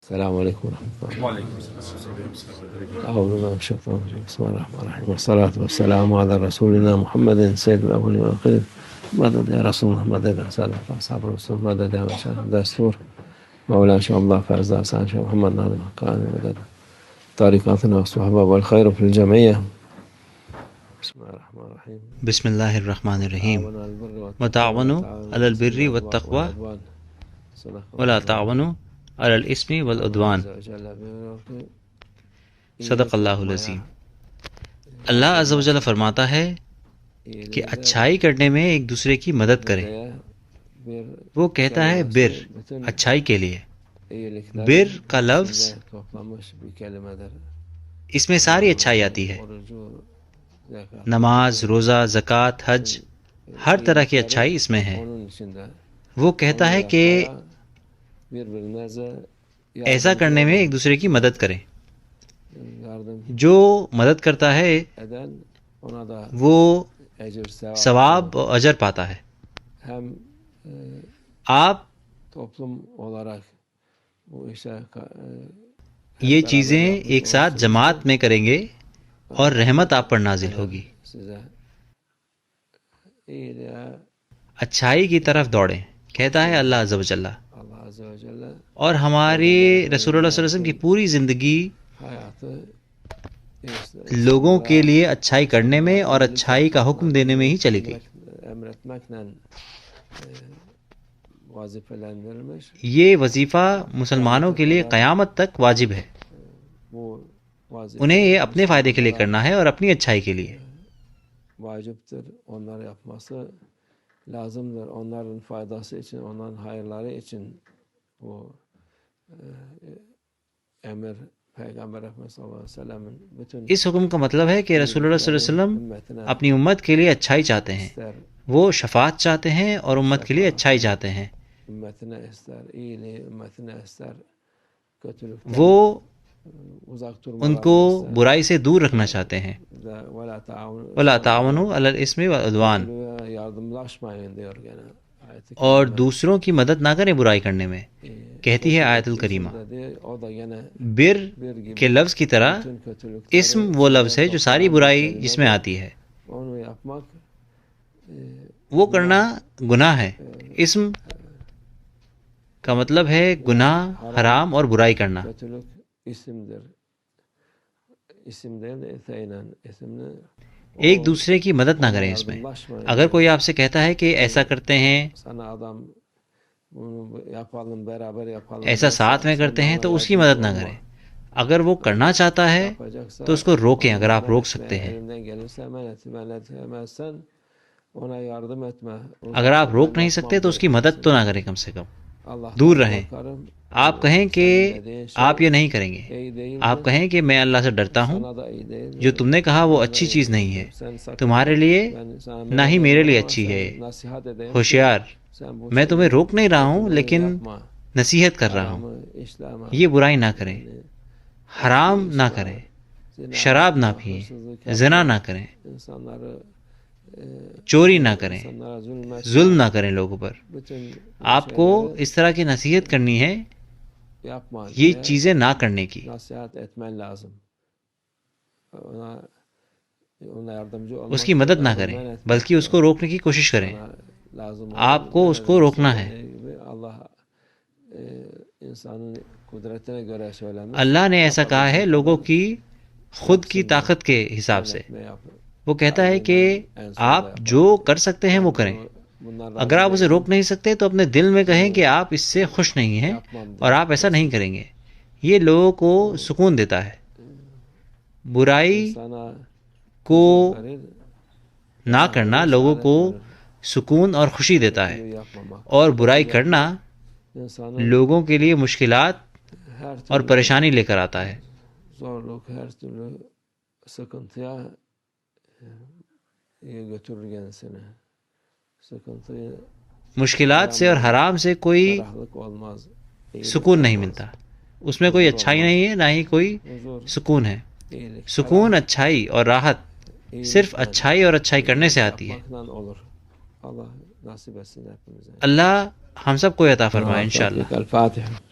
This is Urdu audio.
السلام علیکم ورحمۃ اللہ. وعلیکم السلام. أعوذ بالله من الشيطان الرجيم. بسم الله الرحمن الرحيم والصلاة والسلام على رسولنا محمد سيد الأولين والآخرين. مدد يا رسول الله، مدد يا سادة أصحاب الرسول، مدد يا مشايخ الدستور، مولانا شيخ الله فاز حسن شيخ محمد ناظم حقاني، مدد طريقاتنا والصحبة والخير في الجمعية. بسم الله الرحمن الرحيم. بسم اللہ الرحمن الرحیم. تعاونوا على البر وتعاونوا على البر والتقوى ولا تعاونوا على الإثم والعدوان. صدق اللہ العظیم. اللہ عز و جل فرماتا ہے کہ اچھائی کرنے میں ایک دوسرے کی مدد کریں. وہ کہتا ہے بر، اچھائی کے لیے. بر کا لفظ اس میں ساری اچھائی آتی ہے. نماز، روزہ، زکوٰۃ، حج، ہر طرح کی اچھائی اس میں ہے. وہ کہتا ہے کہ ایسا کرنے میں ایک دوسرے کی مدد کریں. جو مدد کرتا ہے وہ ثواب اور اجر پاتا ہے. آپ یہ چیزیں ایک ساتھ جماعت میں کریں گے اور رحمت آپ پر نازل ہوگی. اچھائی کی طرف دوڑیں، کہتا ہے اللہ عز و جل. اور ہماری رسول اللہ صلی اللہ علیہ وسلم کی پوری زندگی لوگوں کے لیے اچھائی کرنے میں اور اچھائی کا حکم دینے میں ہی چلی گئی. یہ وظیفہ مسلمانوں کے لیے قیامت تک واجب ہے. انہیں یہ اپنے فائدے کے لیے کرنا ہے اور اپنی اچھائی کے لیے. vaciptir onları yapması lazımdır. Onların faydası için, onların hayırları için bu emir Peygamber Efendimiz sallallahu aleyhi ve sellem'in bütün اس حکم کا مطلب ہے کہ رسول اللہ صلی اللہ علیہ وسلم اپنی امت کے لیے اچھائی چاہتے ہیں. وہ شفاعت چاہتے ہیں اور امت کے لیے اچھائی چاہتے ہیں. ümmetine ister iyiliği, ümmetine ister kötülükten وہ uzak ان کو durmalarını برائی سے دور رکھنا چاہتے ہیں. وَلَا تَعَوْنُوا وَلَا تَعَاوَنُوا عَلَى الْإِثْمِ وَالْعُدْوَانِ. yardımlaşmayın diyor gene ayet-i اور kerimede. دوسروں کی مدد نہ کریں برائی کرنے میں، کہتی ہے آیت الکریمہ. O da gene بر bir gibi کے لفظ کی طرح bütün kötülükleri اسم وہ لفظ ہے جو ساری برائی جس میں آتی ہے. onu yapmak وہ کرنا گناہ ہے. اسم کا مطلب ہے گناہ، حرام اور برائی کرنا. kötülük isimdir. İsim değil de feylen isimli. ایک دوسرے کی مدد نہ کریں اس میں. اگر کوئی آپ سے کہتا ہے کہ ایسا کرتے ہیں، Sana adam bunu yapalım beraber yapalım. ایسا ساتھ میں کرتے ہیں تو اس کی مدد نہ کریں. اگر وہ کرنا چاہتا ہے تو اس کو روکیں اگر آپ روک سکتے ہیں. Elinden gelirse hemen etmezsen ona yardım etme. اگر آپ روک نہیں سکتے تو اس کی مدد تو نہ کریں. کم سے کم Allah'tan دور رہیں. korkarım. آپ کہیں کہ آپ یہ نہیں کریں گے. İyi değil. آپ کہیں کہ میں اللہ سے ڈرتا ہوں. Sana da iyi değil. جو تم نے کہا وہ اچھی چیز نہیں ہے. Sen sakın. تمہارے لیے Ben sana نہ ہی میرے لیے ama اچھی sen ہے. nasihat edeyim. ہوشیار، Sen bu میں تمہیں روک نہیں رہا ہوں لیکن yapma. نصیحت کر رہا ہوں. Haramı işleme. یہ برائی نہ کریں، حرام نہ کریں، شراب نہ پئیں، زنا نہ کریں، İnsanları چوری نہ کریں، insanlara zulmetme. ظلم نہ کریں لوگوں پر. Bütün آپ کو اس طرح کی نصیحت کرنی ہے yapma یہ diye چیزیں نہ کرنے کی. nasihat etmen lazım. Ona yardımcı olmak. اس کی مدد نہ کریں بلکہ اس کو روکنے کی کوشش کریں. lazım. آپ کو اس کو روکنا ہے. Allah insanın kudretine göre söylemiş. اللہ نے ایسا کہا ہے لوگوں کی خود کی طاقت کے حساب سے. وہ کہتا ہے کہ آپ جو کر سکتے ہیں وہ کریں. اگر آپ اسے روک نہیں سکتے تو اپنے دل میں کہیں کہ آپ اس سے خوش نہیں ہیں اور آپ ایسا نہیں کریں گے. یہ لوگوں کو سکون دیتا ہے. برائی Sana کو verir, نہ کرنا لوگوں کو سکون اور خوشی دیتا ہے، yapmamak. اور برائی کرنا İnsanın لوگوں کے لیے مشکلات her اور türlü پریشانی لے کر آتا ہے. zorluk, her türlü sıkıntıya götürür kendisini. Sıkıntıyı مشکلات سے اور حرام سے کوئی ferahlık olmaz. سکون نہیں ملتا. اس میں کوئی اچھائی نہیں ہے نہ ہی کوئی Huzur, سکون ہے. iyilik. سکون، اچھائی اور راحت صرف اچھائی اور اچھائی کرنے سے آتی ہے. Yapmakla olur. Allah nasip etsin hepimize. اللہ ہم سب کو عطا فرمائے انشاءاللہ. الفاتحة.